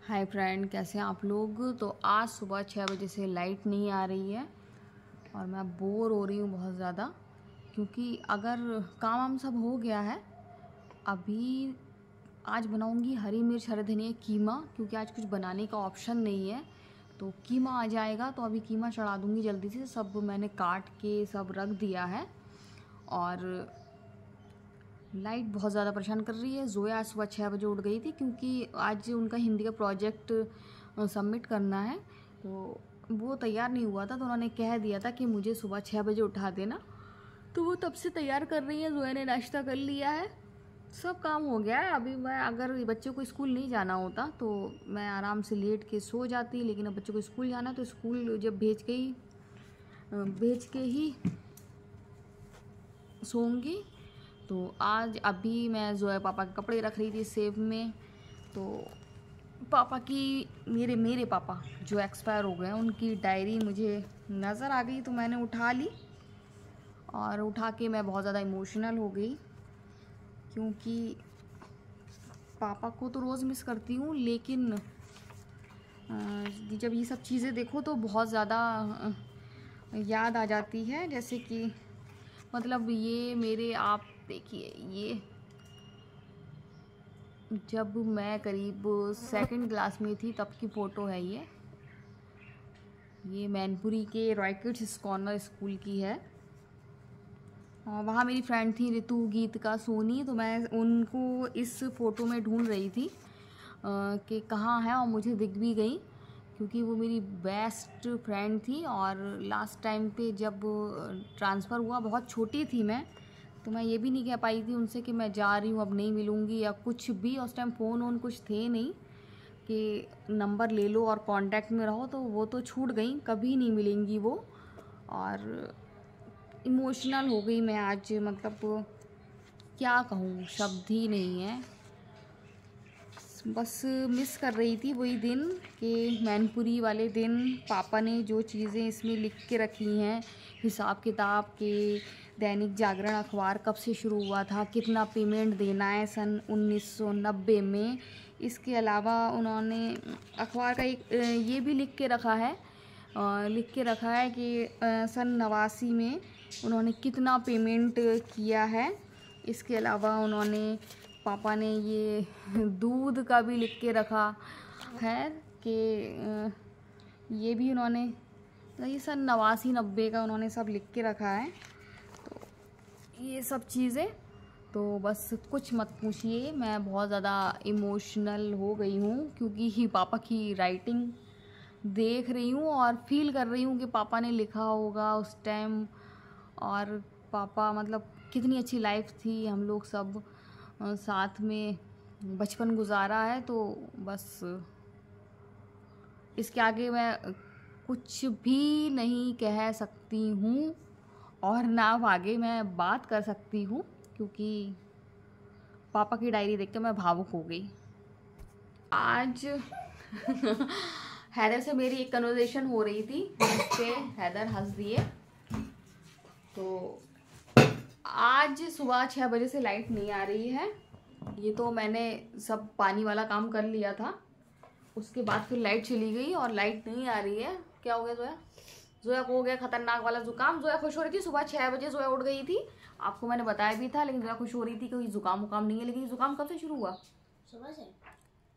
Hi friend, कैसे हैं आप लोग। तो आज सुबह 6 बजे से लाइट नहीं आ रही है और मैं बोर हो रही हूँ बहुत ज़्यादा, क्योंकि अगर काम वाम सब हो गया है। अभी आज बनाऊँगी हरी मिर्च हरे धनिया कीमा, क्योंकि आज कुछ बनाने का ऑप्शन नहीं है। तो कीमा आ जाएगा तो अभी कीमा चढ़ा दूँगी जल्दी से। सब मैंने काट के सब रख दिया है। और लाइट बहुत ज़्यादा परेशान कर रही है। जोया आज सुबह 6 बजे उठ गई थी, क्योंकि आज उनका हिंदी का प्रोजेक्ट सबमिट करना है। तो वो तैयार नहीं हुआ था, तो उन्होंने कह दिया था कि मुझे सुबह 6 बजे उठा देना। तो वो तब से तैयार कर रही है। जोया ने नाश्ता कर लिया है, सब काम हो गया है। अभी मैं अगर बच्चों को स्कूल नहीं जाना होता तो मैं आराम से लेट के सो जाती, लेकिन अब बच्चों को स्कूल जाना, तो स्कूल जब भेज के ही सोऊंगी। तो आज अभी मैं जोया पापा के कपड़े रख रही थी सेव में। तो पापा की मेरे पापा जो एक्सपायर हो गए, उनकी डायरी मुझे नज़र आ गई, तो मैंने उठा ली। और उठा के मैं बहुत ज़्यादा इमोशनल हो गई, क्योंकि पापा को तो रोज़ मिस करती हूँ, लेकिन जब ये सब चीज़ें देखो तो बहुत ज़्यादा याद आ जाती है। जैसे कि मतलब ये मेरे, आप देखिए, ये जब मैं करीब सेकंड क्लास में थी तब की फ़ोटो है। ये मैनपुरी के रॉय किड्स कॉर्नर स्कूल की है। और वहाँ मेरी फ्रेंड थी ऋतु, गीतिका, सोनी। तो मैं उनको इस फ़ोटो में ढूंढ रही थी कि कहाँ है, और मुझे दिख भी गई, क्योंकि वो मेरी बेस्ट फ्रेंड थी। और लास्ट टाइम पे जब ट्रांसफ़र हुआ, बहुत छोटी थी मैं, तो मैं ये भी नहीं कह पाई थी उनसे कि मैं जा रही हूँ, अब नहीं मिलूँगी या कुछ भी। उस टाइम फ़ोन वोन कुछ थे नहीं कि नंबर ले लो और कांटेक्ट में रहो, तो वो तो छूट गई, कभी नहीं मिलेंगी वो। और इमोशनल हो गई मैं आज, मतलब क्या कहूँ, शब्द ही नहीं है। बस मिस कर रही थी वही दिन, कि मैनपुरी वाले दिन पापा ने जो चीज़ें इसमें लिख के रखी हैं, हिसाब किताब के। दैनिक जागरण अखबार कब से शुरू हुआ था, कितना पेमेंट देना है सन 1990 में। इसके अलावा उन्होंने अखबार का एक ये भी लिख के रखा है, कि सन 89 में उन्होंने कितना पेमेंट किया है। इसके अलावा उन्होंने, पापा ने ये दूध का भी लिख के रखा है कि ये भी उन्होंने, ये सन 89-90 का उन्होंने सब लिख के रखा है। तो ये सब चीज़ें, तो बस कुछ मत पूछिए, मैं बहुत ज़्यादा इमोशनल हो गई हूँ, क्योंकि ही पापा की राइटिंग देख रही हूँ और फील कर रही हूँ कि पापा ने लिखा होगा उस टाइम। और पापा, मतलब कितनी अच्छी लाइफ थी, हम लोग सब साथ में बचपन गुजारा है। तो बस इसके आगे मैं कुछ भी नहीं कह सकती हूँ, और ना आगे मैं बात कर सकती हूँ, क्योंकि पापा की डायरी देख के मैं भावुक हो गई आज। हैदर से मेरी एक कन्वर्सेशन हो रही थी, जिस पे हैदर हंस दिए। तो आज सुबह 6 बजे से लाइट नहीं आ रही है। ये तो मैंने सब पानी वाला काम कर लिया था, उसके बाद फिर लाइट चली गई और लाइट नहीं आ रही है। क्या हो गया जोया? जोया को हो गया खतरनाक वाला जुकाम। जोया खुश हो रही थी, सुबह 6 बजे जोया उठ गई थी, आपको मैंने बताया भी था। लेकिन जोया खुश हो रही थी कि जुकाम वुकाम नहीं है। लेकिन जुकाम कब से शुरू हुआ? सुबह से।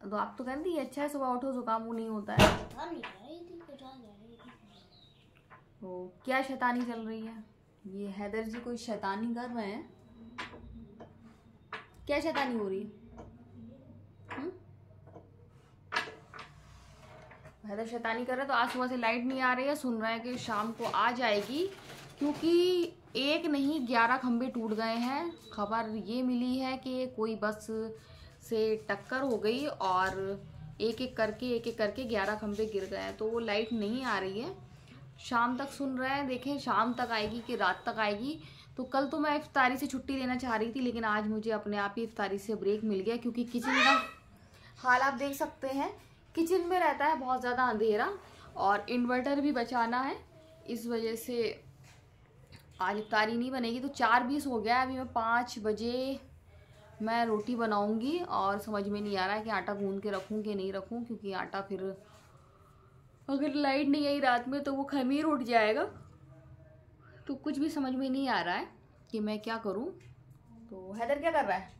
तो आप तो कहती है अच्छा है सुबह उठो, जुकाम नहीं होता है। तो क्या शैतानी चल रही है? ये हैदर जी कोई शैतानी कर रहे हैं। क्या शैतानी हो रही है? हैदर शैतानी कर रहे, तो आज सुबह से लाइट नहीं आ रही है। सुन रहे हैं कि शाम को आ जाएगी, क्योंकि एक नहीं 11 खंभे टूट गए हैं। खबर ये मिली है कि कोई बस से टक्कर हो गई और एक एक करके 11 खंभे गिर गए हैं। तो वो लाइट नहीं आ रही है। शाम तक सुन रहे हैं, देखें शाम तक आएगी कि रात तक आएगी। तो कल तो मैं इफ्तारी से छुट्टी लेना चाह रही थी, लेकिन आज मुझे अपने आप ही इफ्तारी से ब्रेक मिल गया, क्योंकि किचन का हाल आप देख सकते हैं। किचन में रहता है बहुत ज़्यादा अंधेरा, और इन्वर्टर भी बचाना है, इस वजह से आज इफ्तारी नहीं बनेगी। तो 4:20 हो गया, अभी मैं 5 बजे मैं रोटी बनाऊंगी और समझ में नहीं आ रहा है कि आटा गूंद के रखूं कि नहीं रखूं, क्योंकि आटा फिर अगर लाइट नहीं आई रात में तो वो खमीर उठ जाएगा। तो कुछ भी समझ में नहीं आ रहा है कि मैं क्या करूं। तो हैदर क्या कर रहा है,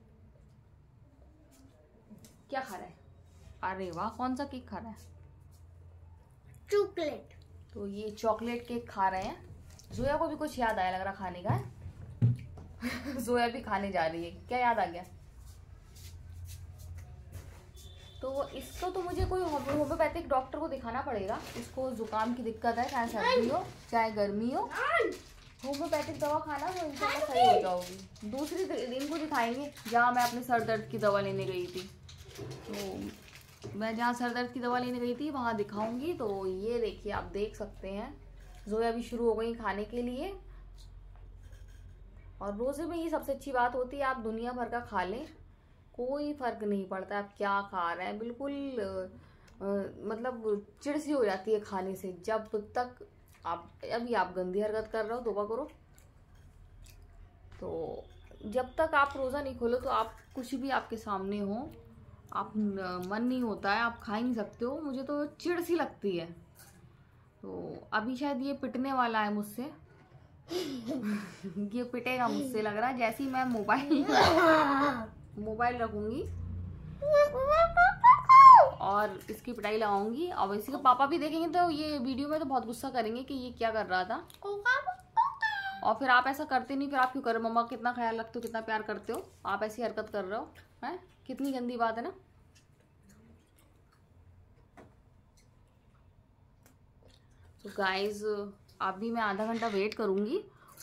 क्या खा रहा है? अरे वाह, कौन सा केक खा रहा है? चॉकलेट। तो ये चॉकलेट केक खा रहे हैं। जोया को भी कुछ याद आया लग रहा खाने का है। जोया भी खाने जा रही है, क्या याद आ गया? तो इसको तो मुझे कोई होम्योपैथिक डॉक्टर को दिखाना पड़ेगा। इसको जुकाम की दिक्कत है, चाहे सर्दी हो चाहे गर्मी हो। होम्योपैथिक दवा खाना तो इंशाल्लाह सही हो जाओगी। दूसरी दिन को दिखाएंगे जहाँ मैं अपने सर दर्द की दवा लेने गई थी। तो मैं जहाँ सर दर्द की दवा लेने गई थी वहाँ दिखाऊंगी। तो ये देखिए, आप देख सकते हैं जोया भी शुरू हो गई खाने के लिए। और रोजे में ये सबसे अच्छी बात होती है, आप दुनिया भर का खा लें, कोई फर्क नहीं पड़ता आप क्या खा रहे हैं। बिल्कुल मतलब चिड़ सी हो जाती है खाने से। जब तक अभी आप गंदी हरकत कर रहे हो, तौबा करो। तो जब तक आप रोज़ा नहीं खोलो तो आप कुछ भी आपके सामने हो, आप मन नहीं होता है, आप खा ही नहीं सकते हो। मुझे तो चिड़ सी लगती है। तो अभी शायद ये पिटने वाला है मुझसे। ये पिटेगा मुझसे लग रहा है। जैसे ही मैं मोबाइल रखूंगी और इसकी पिटाई लगाऊंगी, और इसी का पापा भी देखेंगे तो ये वीडियो में तो बहुत गुस्सा करेंगे कि ये क्या कर रहा था। और फिर आप ऐसा करते नहीं, फिर आप क्यों कर रहे हो? मम्मा कितना ख्याल रखते हो, कितना प्यार करते हो, आप ऐसी हरकत कर रहे हो, हैं? कितनी गंदी बात है ना। तो गाइज अभी मैं आधा घंटा वेट करूंगी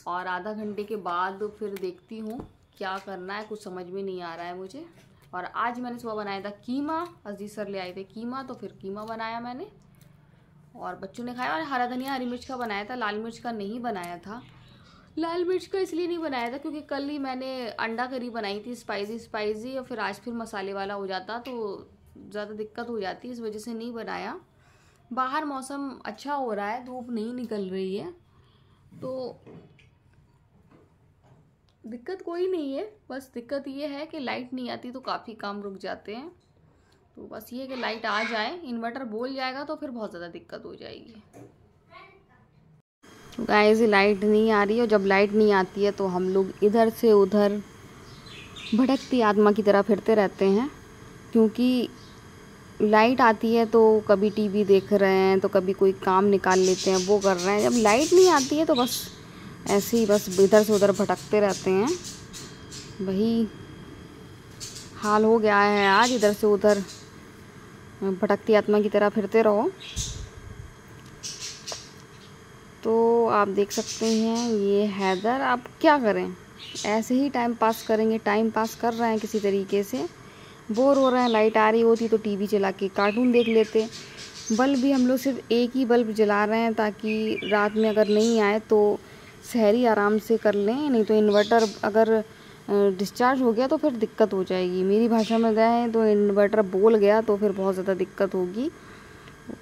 और आधा घंटे के बाद फिर देखती हूँ क्या करना है। कुछ समझ में नहीं आ रहा है मुझे। और आज मैंने सुबह बनाया था कीमा, अजीज सर ले आए थे कीमा, तो फिर कीमा बनाया मैंने और बच्चों ने खाया। और हरा धनिया हरी मिर्च का बनाया था, लाल मिर्च का नहीं बनाया था। लाल मिर्च का इसलिए नहीं बनाया था क्योंकि कल ही मैंने अंडा करी बनाई थी स्पाइसी, और फिर आज फिर मसाले वाला हो जाता तो ज़्यादा दिक्कत हो जाती, इस वजह से नहीं बनाया। बाहर मौसम अच्छा हो रहा है, धूप नहीं निकल रही है, तो दिक्कत कोई नहीं है। बस दिक्कत ये है कि लाइट नहीं आती तो काफ़ी काम रुक जाते हैं। तो बस ये कि लाइट आ जाए, इन्वर्टर बोल जाएगा तो फिर बहुत ज़्यादा दिक्कत हो जाएगी। तो गाइस लाइट नहीं आ रही है, और जब लाइट नहीं आती है तो हम लोग इधर से उधर भटकती आत्मा की तरह फिरते रहते हैं। क्योंकि लाइट आती है तो कभी टीवी देख रहे हैं, तो कभी कोई काम निकाल लेते हैं, वो कर रहे हैं। जब लाइट नहीं आती है तो बस ऐसे ही बस इधर से उधर भटकते रहते हैं। वही हाल हो गया है आज, इधर से उधर भटकती आत्मा की तरह फिरते रहो। तो आप देख सकते हैं ये हैदर, आप क्या करें, ऐसे ही टाइम पास करेंगे। टाइम पास कर रहे हैं किसी तरीके से, बोर हो रहे हैं। लाइट आ रही होती तो टीवी चला के कार्टून देख लेते। बल्ब भी हम लोग सिर्फ एक ही बल्ब जला रहे हैं ताकि रात में अगर नहीं आए तो सहरी आराम से कर लें, नहीं तो इन्वर्टर अगर डिस्चार्ज हो गया तो फिर दिक्कत हो जाएगी। मेरी भाषा में जाए तो इन्वर्टर बोल गया तो फिर बहुत ज़्यादा दिक्कत होगी।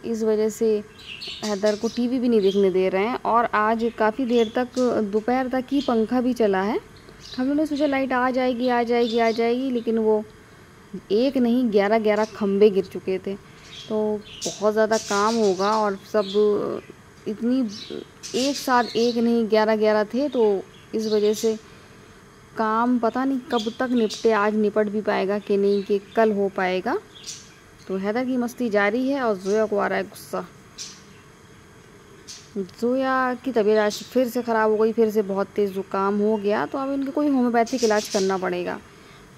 इस वजह से हैदर को टीवी भी नहीं देखने दे रहे हैं। और आज काफ़ी देर तक दोपहर तक ही पंखा भी चला है। हम लोगों ने सोचा लाइट आ जाएगी आ जाएगी आ जाएगी, लेकिन वो एक नहीं 11 खंबे गिर चुके थे। तो बहुत ज़्यादा काम होगा और सब इतनी एक साथ एक नहीं 11 थे, तो इस वजह से काम पता नहीं कब तक निपटे। आज निपट भी पाएगा कि नहीं, कि कल हो पाएगा। तो हैदर की मस्ती जारी है और जोया को आ रहा है गुस्सा। जोया की तबीयत आज फिर से ख़राब हो गई, फिर से बहुत तेज़ ज़ुकाम हो गया। तो अब इनके कोई होम्योपैथिक इलाज करना पड़ेगा।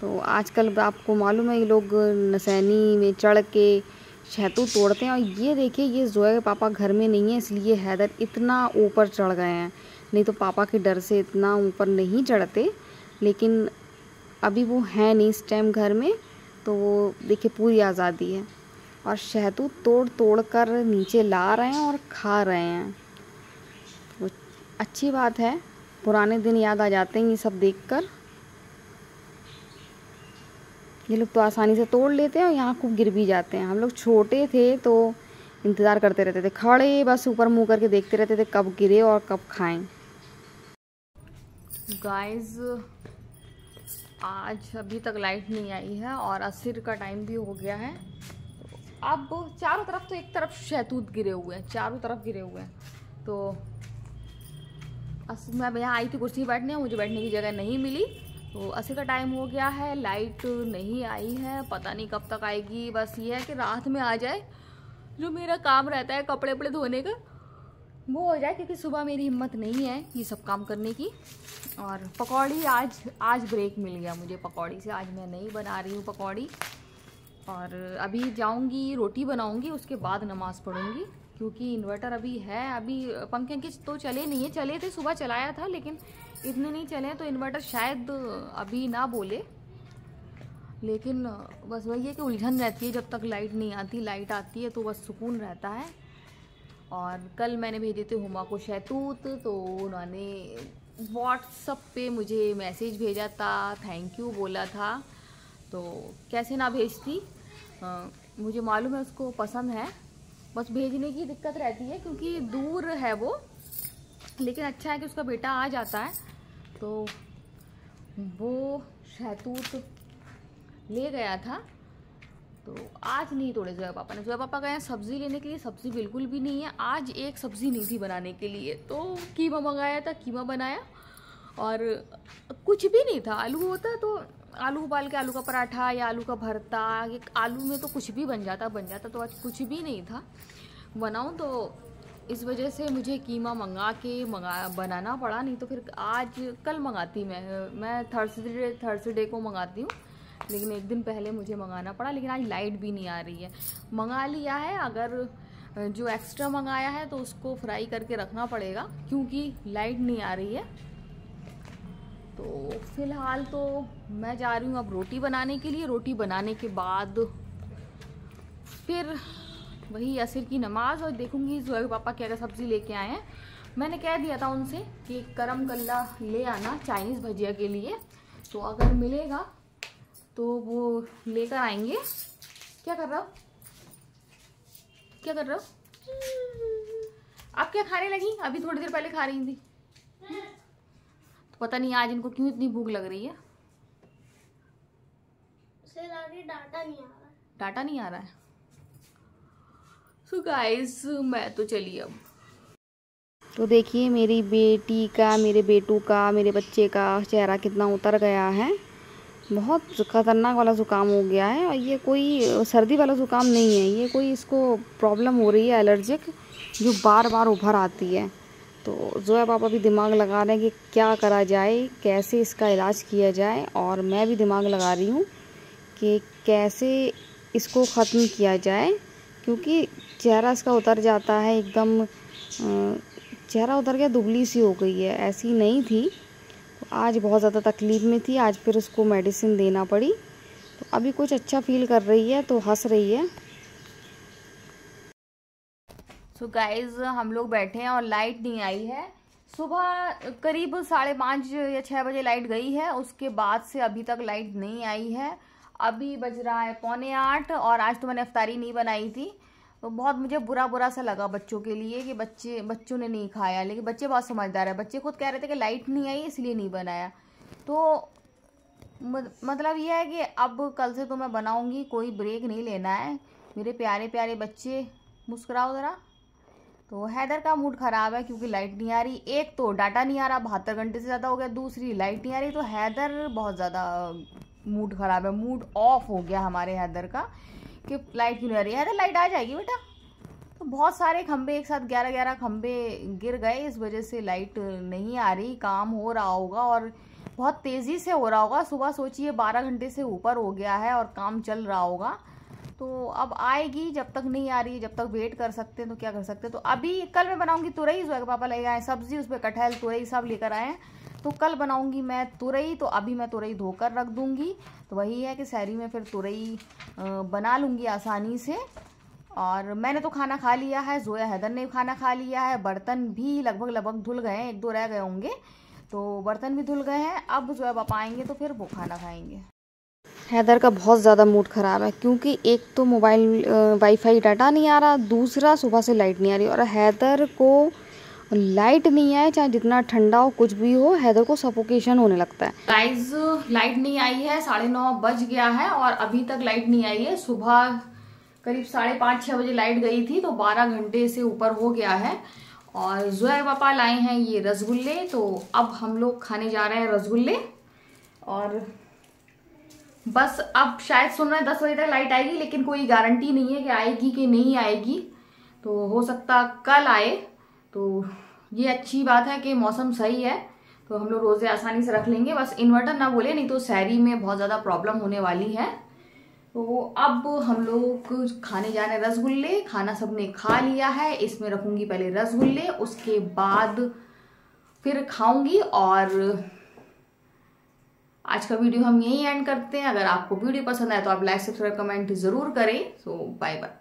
तो आजकल आपको मालूम है ये लोग नसैनी में चढ़ के शहतूत तोड़ते हैं। और ये देखिए, ये जोया के पापा घर में नहीं है, इसलिए हैदर इतना ऊपर चढ़ गए हैं। नहीं तो पापा के डर से इतना ऊपर नहीं चढ़ते, लेकिन अभी वो है नहीं इस टाइम घर में, तो वो देखिए पूरी आज़ादी है। और शहतूत तोड़ तोड़ कर नीचे ला रहे हैं और खा रहे हैं। वो अच्छी बात है, पुराने दिन याद आ जाते हैं ये सब देखकर। ये लोग तो आसानी से तोड़ लेते हैं और यहाँ खूब गिर भी जाते हैं। हम लोग छोटे थे तो इंतज़ार करते रहते थे, खड़े बस ऊपर मुँह करके देखते रहते थे कब गिरे और कब खाएं। गाइस आज अभी तक लाइट नहीं आई है और असर का टाइम भी हो गया है। अब चारों तरफ, तो एक तरफ शहतूत गिरे हुए हैं, चारों तरफ गिरे हुए हैं। तो मैं यहाँ आई थी कुर्सी बैठने, मुझे बैठने की जगह नहीं मिली। तो असर का टाइम हो गया है, लाइट नहीं आई है, पता नहीं कब तक आएगी। बस ये है कि रात में आ जाए, जो मेरा काम रहता है कपड़े वपड़े धोने का वो हो जाए, क्योंकि सुबह मेरी हिम्मत नहीं है ये सब काम करने की। और पकौड़ी आज ब्रेक मिल गया मुझे पकौड़ी से, आज मैं नहीं बना रही हूँ पकौड़ी। और अभी जाऊँगी रोटी बनाऊँगी, उसके बाद नमाज़ पढ़ूँगी, क्योंकि इन्वर्टर अभी है। अभी पंखे के तो चले नहीं है, चले थे सुबह चलाया था, लेकिन इतने नहीं चले, तो इन्वर्टर शायद अभी ना बोले। लेकिन बस वही है कि उलझन रहती है जब तक लाइट नहीं आती। लाइट आती है तो बस सुकून रहता है। और कल मैंने भेजे थे हुमा को शहतूत, तो उन्होंने व्हाट्सएप पे मुझे मैसेज भेजा था, थैंक यू बोला था। तो कैसे ना भेजती, मुझे मालूम है उसको पसंद है, बस भेजने की दिक्कत रहती है क्योंकि दूर है वो। लेकिन अच्छा है कि उसका बेटा आ जाता है, तो वो शहतूत ले गया था। तो आज नहीं तोड़े जोया पापा ने। जोया पापा गए सब्ज़ी लेने के लिए, सब्ज़ी बिल्कुल भी नहीं है आज। एक सब्ज़ी नहीं थी बनाने के लिए, तो कीमा मंगाया था, कीमा बनाया। और कुछ भी नहीं था, आलू होता तो आलू उबाल के आलू का पराठा या आलू का भरता, ये आलू में तो कुछ भी बन जाता। तो आज कुछ भी नहीं था बनाऊं, तो इस वजह से मुझे कीमा बनाना पड़ा। नहीं तो फिर कल मंगाती मैं थर्सडे को मंगाती हूँ, लेकिन एक दिन पहले मुझे मंगाना पड़ा। लेकिन आज लाइट भी नहीं आ रही है। मंगा लिया है, अगर जो एक्स्ट्रा मंगाया है तो उसको फ्राई करके रखना पड़ेगा, क्योंकि लाइट नहीं आ रही है। तो फिलहाल तो मैं जा रही हूँ अब रोटी बनाने के लिए। रोटी बनाने के बाद फिर वही असर की नमाज, और देखूंगी जोया पापा क्या क्या सब्ज़ी लेके आए हैं। मैंने कह दिया था उनसे कि करम कल्ला ले आना चाइनीज़ भजिया के लिए, तो अगर मिलेगा तो वो लेकर आएंगे। क्या कर रहे हो, क्या कर रहे हो आप? क्या खाने लगी? अभी थोड़ी देर पहले खा रही थी। तो पता नहीं आज इनको क्यों इतनी भूख लग रही है। डाटा नहीं आ रहा है, डाटा नहीं आ रहा है। सो गाइस, मैं तो चलिए अब। तो देखिए मेरी बेटी का, मेरे बेटू का, मेरे बच्चे का चेहरा कितना उतर गया है। बहुत ख़तरनाक वाला ज़ुकाम हो गया है। और ये कोई सर्दी वाला ज़ुकाम नहीं है, ये कोई इसको प्रॉब्लम हो रही है एलर्जिक, जो बार बार उभर आती है। तो जोया पापा भी दिमाग लगा रहे हैं कि क्या करा जाए, कैसे इसका इलाज किया जाए। और मैं भी दिमाग लगा रही हूँ कि कैसे इसको ख़त्म किया जाए, क्योंकि चेहरा इसका उतर जाता है एकदम। चेहरा उतर गया, दुबली सी हो गई है, ऐसी नहीं थी। तो आज बहुत ज़्यादा तकलीफ़ में थी, आज फिर उसको मेडिसिन देना पड़ी। तो अभी कुछ अच्छा फील कर रही है, तो हंस रही है। सो गाइज, हम लोग बैठे हैं और लाइट नहीं आई है। सुबह करीब 5:30 या 6 बजे लाइट गई है, उसके बाद से अभी तक लाइट नहीं आई है। अभी बज रहा है 7:45 और आज तो मैंने इफ्तारी नहीं बनाई थी। तो बहुत मुझे बुरा सा लगा बच्चों के लिए कि बच्चों ने नहीं खाया। लेकिन बच्चे बहुत समझदार है, बच्चे खुद कह रहे थे कि लाइट नहीं आई इसलिए नहीं बनाया। तो मतलब ये है कि अब कल से तो मैं बनाऊंगी, कोई ब्रेक नहीं लेना है। मेरे प्यारे प्यारे बच्चे, मुस्कुराओ ज़रा। तो हैदर का मूड ख़राब है क्योंकि लाइट नहीं आ रही। एक तो डाटा नहीं आ रहा, 72 घंटे से ज़्यादा हो गया, दूसरी लाइट नहीं आ रही। तो हैदर बहुत ज़्यादा मूड ख़राब है, मूड ऑफ हो गया हमारे हैदर का कि लाइट क्यों नहीं आ रही है। हैदर लाइट आ जाएगी बेटा। तो बहुत सारे खंबे एक साथ 11 खंबे गिर गए, इस वजह से लाइट नहीं आ रही। काम हो रहा होगा और बहुत तेज़ी से हो रहा होगा। सुबह सोचिए 12 घंटे से ऊपर हो गया है और काम चल रहा होगा। तो अब आएगी, जब तक नहीं आ रही, जब तक वेट कर सकते हैं तो क्या कर सकते हैं। तो अभी कल मैं बनाऊंगी तुरई, जो पापा ले आए सब्जी, उस पर कटहल तुरई सब लेकर आए हैं। तो कल बनाऊंगी मैं तुरई। तो अभी मैं तुरई धोकर रख दूंगी। तो वही है कि सहरी में फिर तुरई बना लूँगी आसानी से। और मैंने तो खाना खा लिया है, जोया हैदर ने खाना खा लिया है। बर्तन भी लगभग धुल गए हैं, 1-2 रह गए होंगे, तो बर्तन भी धुल गए हैं। अब जोया पापा आएंगे तो फिर वो खाना खाएंगे। हैदर का बहुत ज़्यादा मूड ख़राब है क्योंकि एक तो मोबाइल वाईफाई डाटा नहीं आ रहा, दूसरा सुबह से लाइट नहीं आ रही। और हैदर को लाइट नहीं आए, चाहे जितना ठंडा हो कुछ भी हो, हैदर को सफोकेशन होने लगता है। गाइस लाइट नहीं आई है, 9:30 बज गया है और अभी तक लाइट नहीं आई है। सुबह करीब 5:30-6 बजे लाइट गई थी, तो 12 घंटे से ऊपर हो गया है। और ज़ुहैर पापा लाए हैं ये रसगुल्ले, तो अब हम लोग खाने जा रहे हैं रसगुल्ले। और बस अब शायद सुन रहे हैं 10 बजे तक लाइट आएगी, लेकिन कोई गारंटी नहीं है कि आएगी कि नहीं आएगी, तो हो सकता कल आए। तो ये अच्छी बात है कि मौसम सही है, तो हम लोग रोज़े आसानी से रख लेंगे। बस इन्वर्टर ना बोले, नहीं तो सहरी में बहुत ज़्यादा प्रॉब्लम होने वाली है। तो अब हम लोग खाने जा रहे हैं रसगुल्ले। खाना सबने खा लिया है, इसमें रखूंगी पहले रसगुल्ले, उसके बाद फिर खाऊंगी। और आज का वीडियो हम यहीं एंड करते हैं। अगर आपको वीडियो पसंद आए तो आप लाइक सब्सक्राइब कमेंट ज़रूर करें। सो बाय बाय।